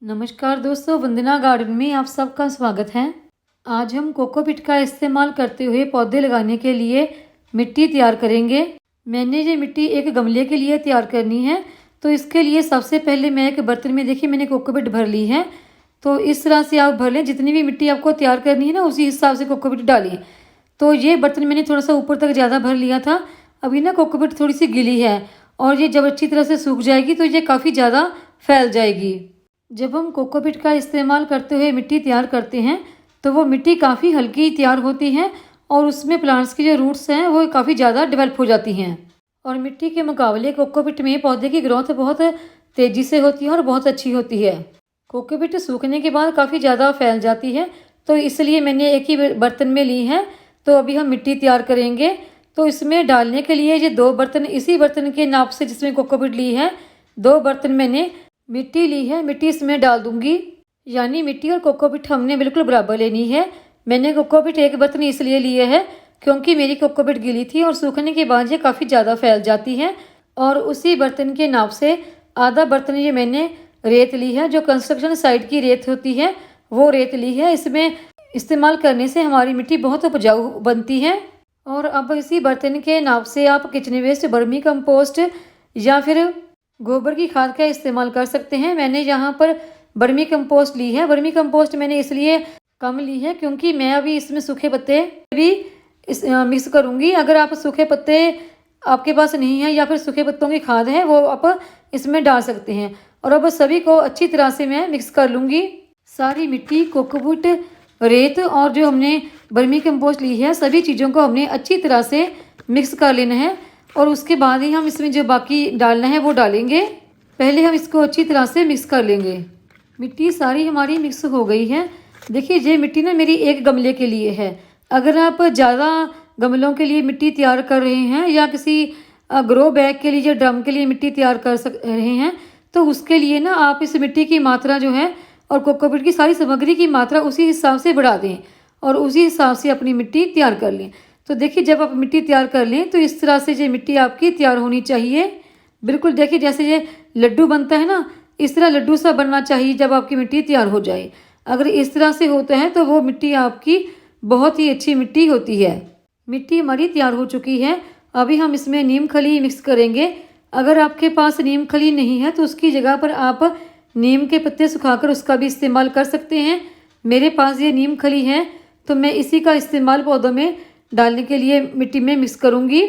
नमस्कार दोस्तों, वंदना गार्डन में आप सबका स्वागत है। आज हम कोकोपीट का इस्तेमाल करते हुए पौधे लगाने के लिए मिट्टी तैयार करेंगे। मैंने ये मिट्टी एक गमले के लिए तैयार करनी है, तो इसके लिए सबसे पहले मैं एक बर्तन में देखिए मैंने कोकोपीट भर ली है। तो इस तरह से आप भर लें, जितनी भी मिट्टी आपको तैयार करनी है ना उसी हिसाब से कोकोपीट डालिए। तो ये बर्तन मैंने थोड़ा सा ऊपर तक ज़्यादा भर लिया था। अभी ना कोकोपीट थोड़ी सी गीली है और ये जब अच्छी तरह से सूख जाएगी तो ये काफ़ी ज़्यादा फैल जाएगी। जब हम कोकोपीट का इस्तेमाल करते हुए मिट्टी तैयार करते हैं तो वो मिट्टी काफ़ी हल्की तैयार होती है और उसमें प्लांट्स की जो रूट्स हैं वो काफ़ी ज़्यादा डेवलप हो जाती हैं। और मिट्टी के मुकाबले कोकोपीट में पौधे की ग्रोथ बहुत तेज़ी से होती है और बहुत अच्छी होती है। कोकोपीट सूखने के बाद काफ़ी ज़्यादा फैल जाती है, तो इसलिए मैंने एक ही बर्तन में ली है। तो अभी हम मिट्टी तैयार करेंगे। तो इसमें डालने के लिए ये 2 बर्तन, इसी बर्तन के नाप से जिसमें कोकोपीट ली है 2 बर्तन मैंने मिट्टी ली है। मिट्टी इसमें डाल दूंगी, यानी मिट्टी और कोकोपीट हमने बिल्कुल बराबर लेनी है। मैंने कोकोपीट एक बर्तन इसलिए लिए है क्योंकि मेरी कोकोपीट गीली थी और सूखने के बाद ये काफ़ी ज़्यादा फैल जाती है। और उसी बर्तन के नाप से आधा बर्तन ये मैंने रेत ली है, जो कंस्ट्रक्शन साइट की रेत होती है वो रेत ली है। इसमें इस्तेमाल करने से हमारी मिट्टी बहुत उपजाऊ बनती है। और अब इसी बर्तन के नाप से आप किचन वेस्ट, वर्मी कंपोस्ट या फिर गोबर की खाद का इस्तेमाल कर सकते हैं। मैंने यहाँ पर वर्मी कंपोस्ट ली है। वर्मी कंपोस्ट मैंने इसलिए कम ली है क्योंकि मैं अभी इसमें सूखे पत्ते भी मिक्स करूँगी। अगर आप सूखे पत्ते आपके पास नहीं है या फिर सूखे पत्तों की खाद है वो आप इसमें डाल सकते हैं। और अब सभी को अच्छी तरह से मैं मिक्स कर लूँगी। सारी मिट्टी, कोकोपीट, रेत और जो हमने वर्मी कंपोस्ट ली है सभी चीज़ों को हमने अच्छी तरह से मिक्स कर लेना है और उसके बाद ही हम इसमें जो बाकी डालना है वो डालेंगे। पहले हम इसको अच्छी तरह से मिक्स कर लेंगे। मिट्टी सारी हमारी मिक्स हो गई है। देखिए ये मिट्टी ना मेरी एक गमले के लिए है। अगर आप ज़्यादा गमलों के लिए मिट्टी तैयार कर रहे हैं या किसी ग्रो बैग के लिए या ड्रम के लिए मिट्टी तैयार कर रहे हैं तो उसके लिए ना आप इस मिट्टी की मात्रा जो है और कोकोपीट की सारी सामग्री की मात्रा उसी हिसाब से बढ़ा दें और उसी हिसाब से अपनी मिट्टी तैयार कर लें। तो देखिए जब आप मिट्टी तैयार कर लें तो इस तरह से ये मिट्टी आपकी तैयार होनी चाहिए। बिल्कुल देखिए जैसे ये लड्डू बनता है ना, इस तरह लड्डू सा बनना चाहिए जब आपकी मिट्टी तैयार हो जाए। अगर इस तरह से होता है तो वो मिट्टी आपकी बहुत ही अच्छी मिट्टी होती है। मिट्टी हमारी तैयार हो चुकी है। अभी हम इसमें नीम खली मिक्स करेंगे। अगर आपके पास नीम खली नहीं है तो उसकी जगह पर आप नीम के पत्ते सुखाकर उसका भी इस्तेमाल कर सकते हैं। मेरे पास ये नीम खली है तो मैं इसी का इस्तेमाल पौधों में डालने के लिए मिट्टी में मिक्स करूँगी।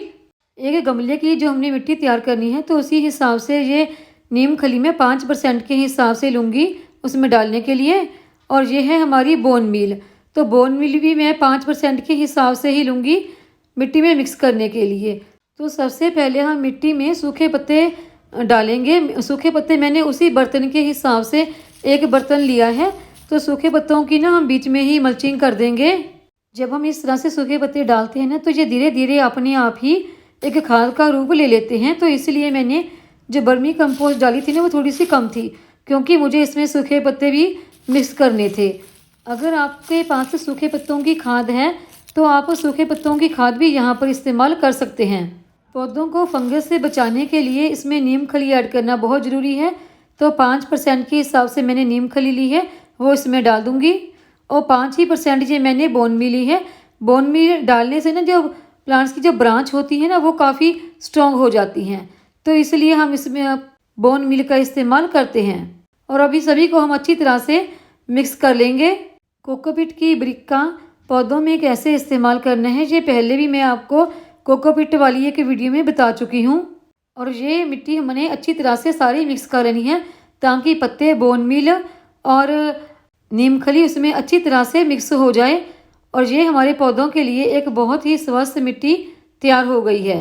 एक गमले की जो हमने मिट्टी तैयार करनी है तो उसी हिसाब से ये नीम खली में 5% के हिसाब से लूँगी उसमें डालने के लिए। और ये है हमारी बोन मील, तो बोन मील भी मैं 5% के हिसाब से ही लूँगी मिट्टी में मिक्स करने के लिए। तो सबसे पहले हम मिट्टी में सूखे पत्ते डालेंगे। सूखे पत्ते मैंने उसी बर्तन के हिसाब से एक बर्तन लिया है, तो सूखे पत्तों की ना हम बीच में ही मल्चिंग कर देंगे। जब हम इस तरह से सूखे पत्ते डालते हैं ना तो ये धीरे धीरे अपने आप ही एक खाद का रूप ले लेते हैं। तो इसलिए मैंने जो वर्मी कंपोस्ट डाली थी ना वो थोड़ी सी कम थी क्योंकि मुझे इसमें सूखे पत्ते भी मिक्स करने थे। अगर आपके पास सूखे पत्तों की खाद है तो आप सूखे पत्तों की खाद भी यहाँ पर इस्तेमाल कर सकते हैं। पौधों को फंगस से बचाने के लिए इसमें नीम खली ऐड करना बहुत ज़रूरी है। तो 5% के हिसाब से मैंने नीम खली ली है वो इसमें डाल दूँगी और 5% ये मैंने बोन मील ली है। बोन मील डालने से ना जो प्लांट्स की जो ब्रांच होती है ना वो काफ़ी स्ट्रॉन्ग हो जाती हैं, तो इसलिए हम इसमें बोन मील का इस्तेमाल करते हैं। और अभी सभी को हम अच्छी तरह से मिक्स कर लेंगे। कोकोपीट की ब्रिक का पौधों में कैसे इस्तेमाल करना है ये पहले भी मैं आपको कोकोपीट वाली एक वीडियो में बता चुकी हूँ। और ये मिट्टी हमने अच्छी तरह से सारी मिक्स कर लेनी है ताकि पत्ते, बोन मील और नीम खली उसमें अच्छी तरह से मिक्स हो जाए। और ये हमारे पौधों के लिए एक बहुत ही स्वस्थ मिट्टी तैयार हो गई है।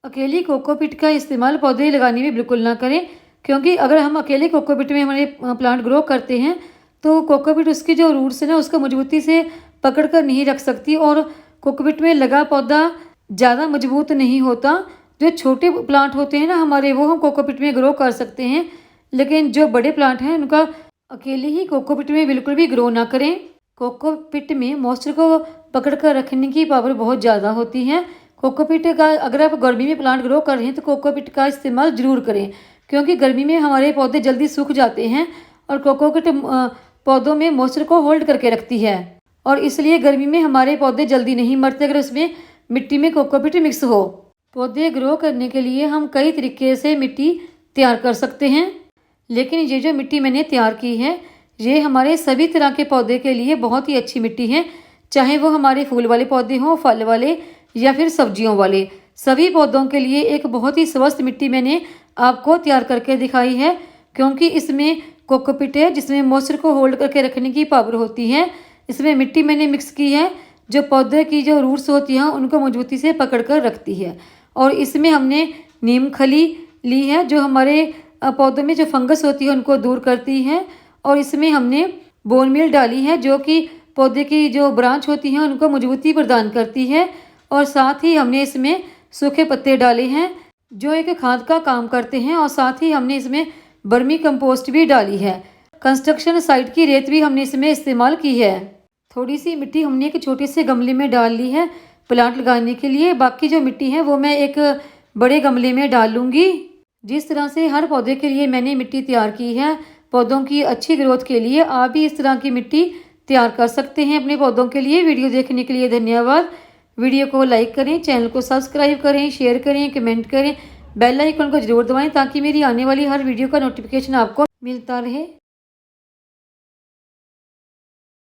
अकेली कोकोपीट का इस्तेमाल पौधे लगाने में बिल्कुल ना करें, क्योंकि अगर हम अकेले कोकोपीट में हमारे प्लांट ग्रो करते हैं तो कोकोपीट उसकी जो रूट्स है ना उसको मजबूती से पकड़ कर नहीं रख सकती और कोकोपीट में लगा पौधा ज़्यादा मजबूत नहीं होता। जो छोटे प्लांट होते हैं ना हमारे, वो हम कोकोपीट में ग्रो कर सकते हैं, लेकिन जो बड़े प्लांट हैं उनका अकेले ही कोकोपीट में बिल्कुल भी ग्रो ना करें। कोकोपीट में मॉइस्चर को पकड़ कर रखने की पावर बहुत ज़्यादा होती है। कोकोपीट का अगर आप गर्मी में प्लांट ग्रो कर रहे हैं तो कोकोपीट का इस्तेमाल ज़रूर करें, क्योंकि गर्मी में हमारे पौधे जल्दी सूख जाते हैं और कोकोपीट पौधों में मॉइस्चर को होल्ड करके रखती है और इसलिए गर्मी में हमारे पौधे जल्दी नहीं मरते अगर उसमें मिट्टी में कोकोपीट मिक्स हो। पौधे ग्रो करने के लिए हम कई तरीके से मिट्टी तैयार कर सकते हैं, लेकिन ये जो मिट्टी मैंने तैयार की है ये हमारे सभी तरह के पौधे के लिए बहुत ही अच्छी मिट्टी है, चाहे वो हमारे फूल वाले पौधे हों, फल वाले या फिर सब्जियों वाले। सभी पौधों के लिए एक बहुत ही स्वस्थ मिट्टी मैंने आपको तैयार करके दिखाई है, क्योंकि इसमें कोकोपीट है जिसमें मॉइस्चर को होल्ड करके रखने की पावर होती है। इसमें मिट्टी मैंने मिक्स की है जो पौधे की जो रूट्स होती हैं उनको मजबूती से पकड़ कर रखती है। और इसमें हमने नीम खली ली है जो हमारे पौधों में जो फंगस होती है उनको दूर करती है। और इसमें हमने बोन मील डाली है जो कि पौधे की जो ब्रांच होती हैं उनको मजबूती प्रदान करती है। और साथ ही हमने इसमें सूखे पत्ते डाले हैं जो एक खाद का काम करते हैं। और साथ ही हमने इसमें वर्मी कंपोस्ट भी डाली है। कंस्ट्रक्शन साइट की रेत भी हमने इसमें इस्तेमाल की है। थोड़ी सी मिट्टी हमने एक छोटे से गमले में डाल ली है प्लांट लगाने के लिए। बाकी जो मिट्टी है वो मैं एक बड़े गमले में डाल लूँगी। जिस तरह से हर पौधे के लिए मैंने मिट्टी तैयार की है पौधों की अच्छी ग्रोथ के लिए, आप भी इस तरह की मिट्टी तैयार कर सकते हैं अपने पौधों के लिए। वीडियो देखने के लिए धन्यवाद। वीडियो को लाइक करें, चैनल को सब्सक्राइब करें, शेयर करें, कमेंट करें, बेल आइकन को जरूर दबाएं ताकि मेरी आने वाली हर वीडियो का नोटिफिकेशन आपको मिलता रहे।